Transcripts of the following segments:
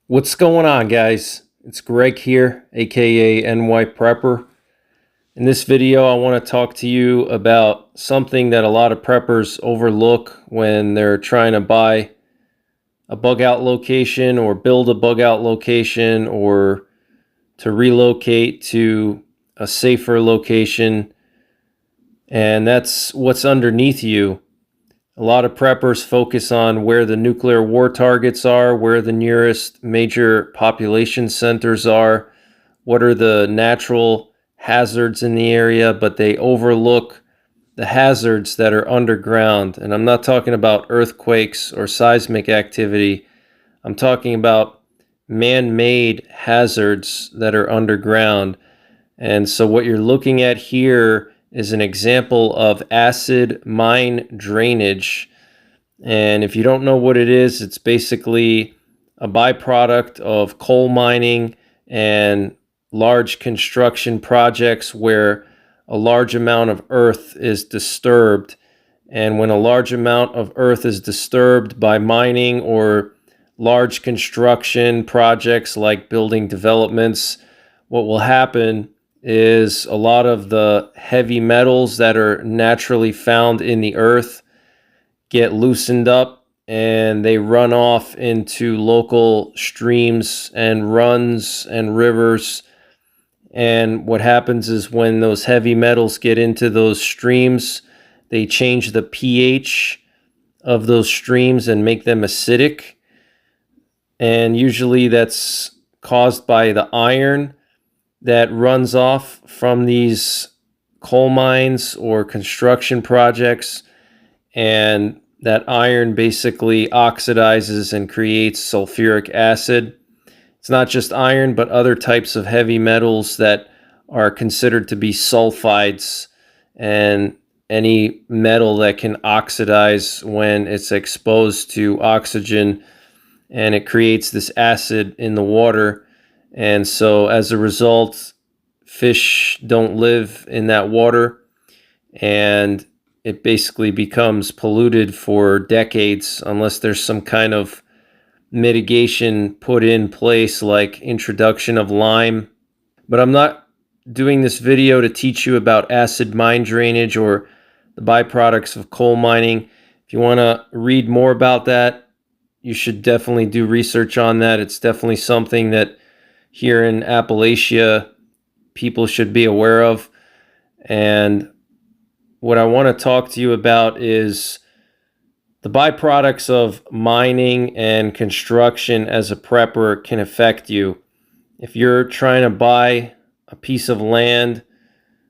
What's going on, guys? It's Greg here, aka NYPrepper. In this video, I want to talk to you about something that a lot of preppers overlook when they're trying to buy a bug out location or build a bug out location or to relocate to a safer location. And that's what's underneath you. A lot of preppers focus on where the nuclear war targets are, where the nearest major population centers are, what are the natural hazards in the area, but they overlook the hazards that are underground. And I'm not talking about earthquakes or seismic activity. I'm talking about man-made hazards that are underground. And so what you're looking at here is an example of acid mine drainage. And if you don't know what it is, it's basically a byproduct of coal mining and large construction projects where a large amount of earth is disturbed. And when a large amount of earth is disturbed by mining or large construction projects like building developments, what will happen is a lot of the heavy metals that are naturally found in the earth get loosened up and they run off into local streams and runs and rivers. And what happens is when those heavy metals get into those streams, they change the pH of those streams and make them acidic. And usually that's caused by the iron that runs off from these coal mines or construction projects, and that iron basically oxidizes and creates sulfuric acid. It's not just iron, but other types of heavy metals that are considered to be sulfides, and any metal that can oxidize when it's exposed to oxygen, and it creates this acid in the water. And so as a result, fish don't live in that water, and it basically becomes polluted for decades unless there's some kind of mitigation put in place, like introduction of lime. But I'm not doing this video to teach you about acid mine drainage or the byproducts of coal mining. If you want to read more about that, you should definitely do research on that. It's definitely something that here in Appalachia people should be aware of. And what I want to talk to you about is the byproducts of mining and construction as a prepper can affect you. If you're trying to buy a piece of land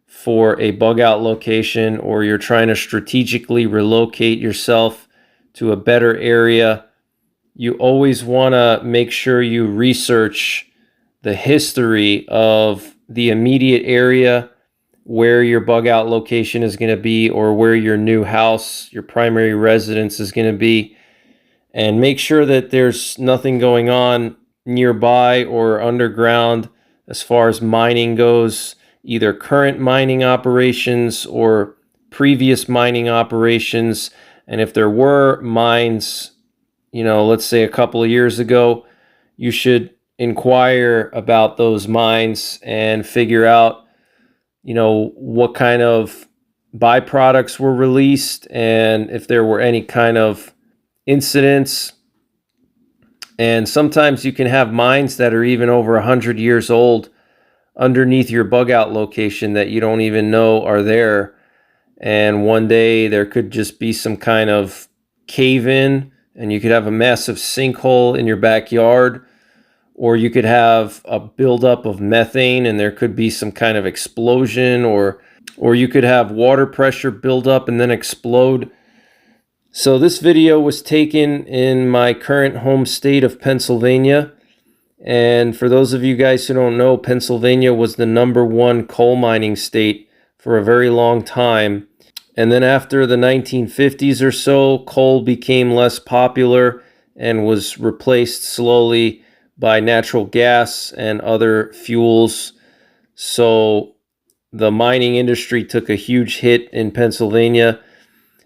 for a bug out location, or you're trying to strategically relocate yourself to a better area, you always want to make sure you research the history of the immediate area where your bug out location is going to be, or where your new house, your primary residence is going to be, and make sure that there's nothing going on nearby or underground as far as mining goes, either current mining operations or previous mining operations. And if there were mines, let's say a couple of years ago, you should inquire about those mines and figure out, what kind of byproducts were released and if there were any kind of incidents. And sometimes you can have mines that are even over 100 years old underneath your bug out location that you don't even know are there. And one day there could just be some kind of cave in, and you could have a massive sinkhole in your backyard. Or you could have a buildup of methane and there could be some kind of explosion, or you could have water pressure build up and then explode. So this video was taken in my current home state of Pennsylvania. And for those of you guys who don't know, Pennsylvania was the #1 coal mining state for a very long time. And then after the 1950s or so, coal became less popular and was replaced slowly by natural gas and other fuels. So the mining industry took a huge hit in Pennsylvania,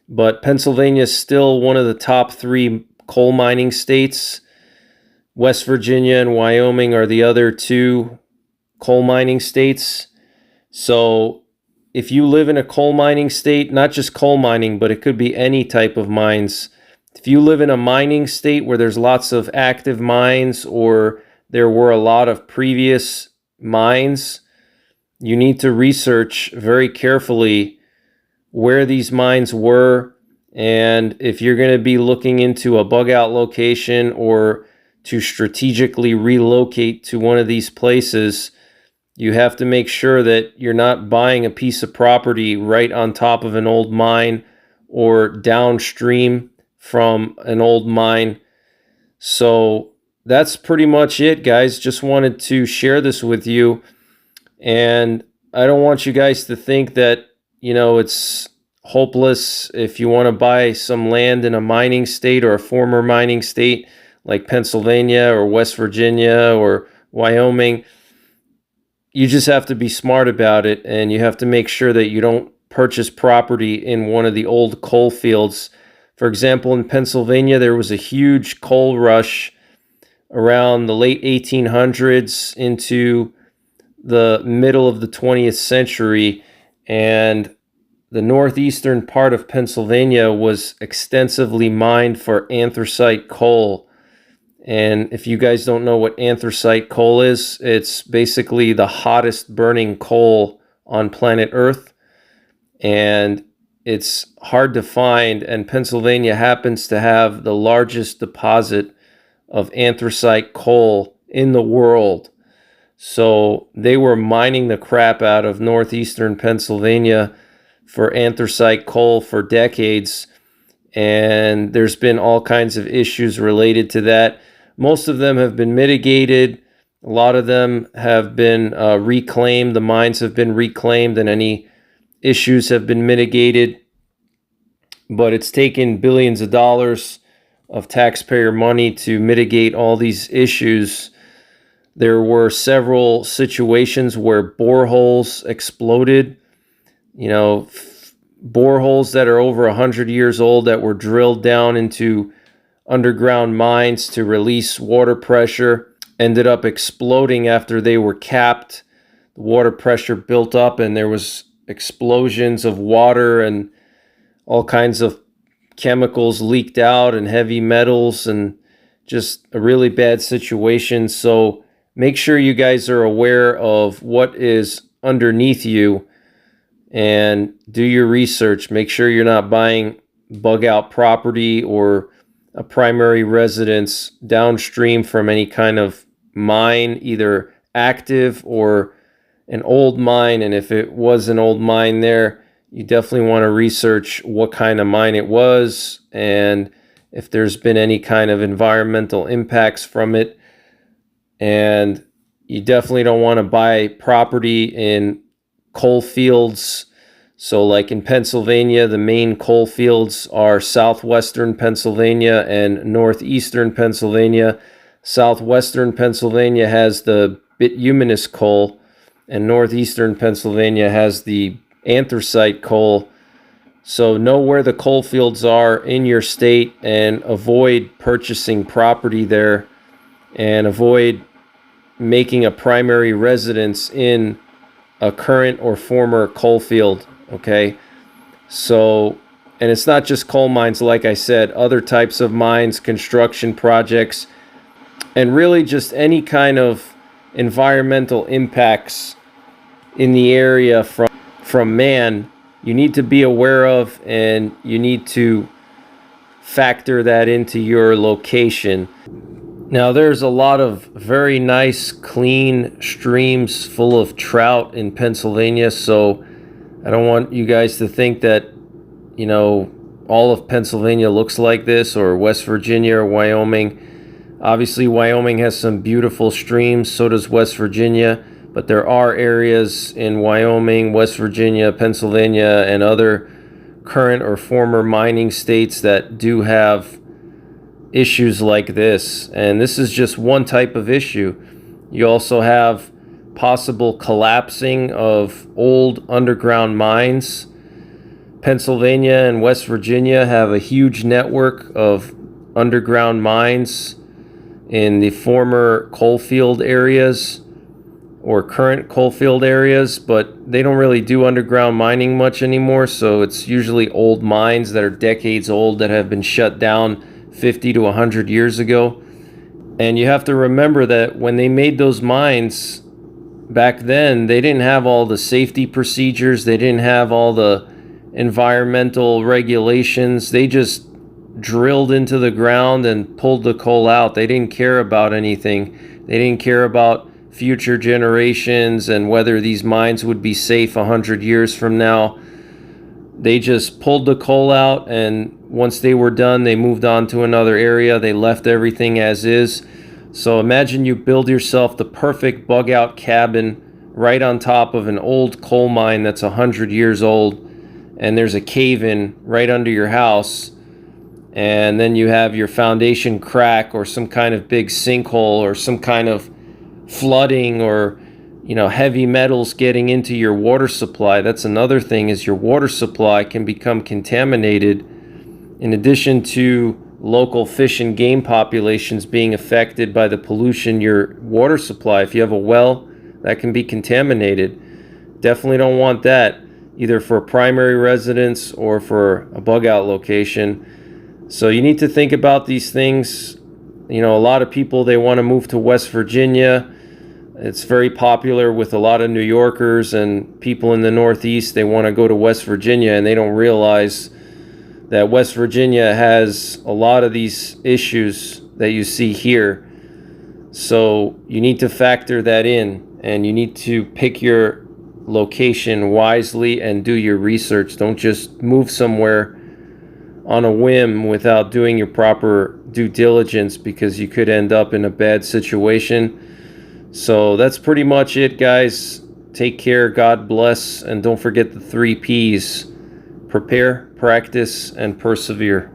but Pennsylvania is still one of the top 3 coal mining states. West Virginia and Wyoming are the other two coal mining states. So if you live in a coal mining state, not just coal mining, but it could be any type of mines. If you live in a mining state where there's lots of active mines, or there were a lot of previous mines, you need to research very carefully where these mines were. And if you're going to be looking into a bug out location or to strategically relocate to one of these places, you have to make sure that you're not buying a piece of property right on top of an old mine or downstream from an old mine. So that's pretty much it, guys. Just wanted to share this with you. And I don't want you guys to think that, it's hopeless if you want to buy some land in a mining state or a former mining state like Pennsylvania or West Virginia or Wyoming. You just have to be smart about it, and you have to make sure that you don't purchase property in one of the old coal fields. For example, in Pennsylvania, there was a huge coal rush around the late 1800s into the middle of the 20th century, and the northeastern part of Pennsylvania was extensively mined for anthracite coal. And if you guys don't know what anthracite coal is, it's basically the hottest burning coal on planet Earth. And it's hard to find, and Pennsylvania happens to have the largest deposit of anthracite coal in the world. So they were mining the crap out of northeastern Pennsylvania for anthracite coal for decades. And there's been all kinds of issues related to that. Most of them have been mitigated. A lot of them have been reclaimed. The mines have been reclaimed, and any issues have been mitigated. But it's taken billions of dollars of taxpayer money to mitigate all these issues. There were several situations where boreholes exploded. Boreholes that are over 100 years old that were drilled down into underground mines to release water pressure ended up exploding after they were capped. The water pressure built up, and there was explosions of water, and all kinds of chemicals leaked out, and heavy metals, and just a really bad situation. So make sure you guys are aware of what is underneath you and do your research. Make sure you're not buying bug out property or a primary residence downstream from any kind of mine, either active or an old mine. And if it was an old mine there, you definitely want to research what kind of mine it was and if there's been any kind of environmental impacts from it. And you definitely don't want to buy property in coal fields. So like in Pennsylvania, the main coal fields are southwestern Pennsylvania and northeastern Pennsylvania. Southwestern Pennsylvania has the bituminous coal, and northeastern Pennsylvania has the anthracite coal. So know where the coal fields are in your state and avoid purchasing property there, and avoid making a primary residence in a current or former coal field. Okay, so, and it's not just coal mines, like I said, other types of mines, construction projects, and really just any kind of environmental impacts in the area from man, you need to be aware of, and you need to factor that into your location. Now, there's a lot of very nice, clean streams full of trout in Pennsylvania, so I don't want you guys to think that, all of Pennsylvania looks like this, or West Virginia or Wyoming. Obviously, Wyoming has some beautiful streams, so does West Virginia, but there are areas in Wyoming, West Virginia, Pennsylvania, and other current or former mining states that do have issues like this. And this is just one type of issue. You also have possible collapsing of old underground mines. Pennsylvania and West Virginia have a huge network of underground mines in the former coalfield areas or current coalfield areas, but they don't really do underground mining much anymore. So it's usually old mines that are decades old that have been shut down 50 to 100 years ago. And you have to remember that when they made those mines back then, they didn't have all the safety procedures, they didn't have all the environmental regulations. They just drilled into the ground and pulled the coal out. They didn't care about anything. They didn't care about future generations and whether these mines would be safe 100 years from now. They just pulled the coal out, and once they were done, they moved on to another area. They left everything as is. So imagine you build yourself the perfect bug out cabin right on top of an old coal mine that's 100 years old, and there's a cave-in right under your house, and then you have your foundation crack or some kind of big sinkhole or some kind of flooding or heavy metals getting into your water supply. That's another thing, is your water supply can become contaminated, in addition to local fish and game populations being affected by the pollution. Your water supply, if you have a well, that can be contaminated. Definitely don't want that, either for a primary residence or for a bug out location. So you need to think about these things. A lot of people, they want to move to West Virginia. It's very popular with a lot of New Yorkers and people in the Northeast. They want to go to West Virginia, and they don't realize that West Virginia has a lot of these issues that you see here. So you need to factor that in, and you need to pick your location wisely and do your research. Don't just move somewhere on a whim without doing your proper due diligence, because you could end up in a bad situation. So that's pretty much it, guys. Take care, God bless, and don't forget the 3 Ps: prepare, practice, and persevere.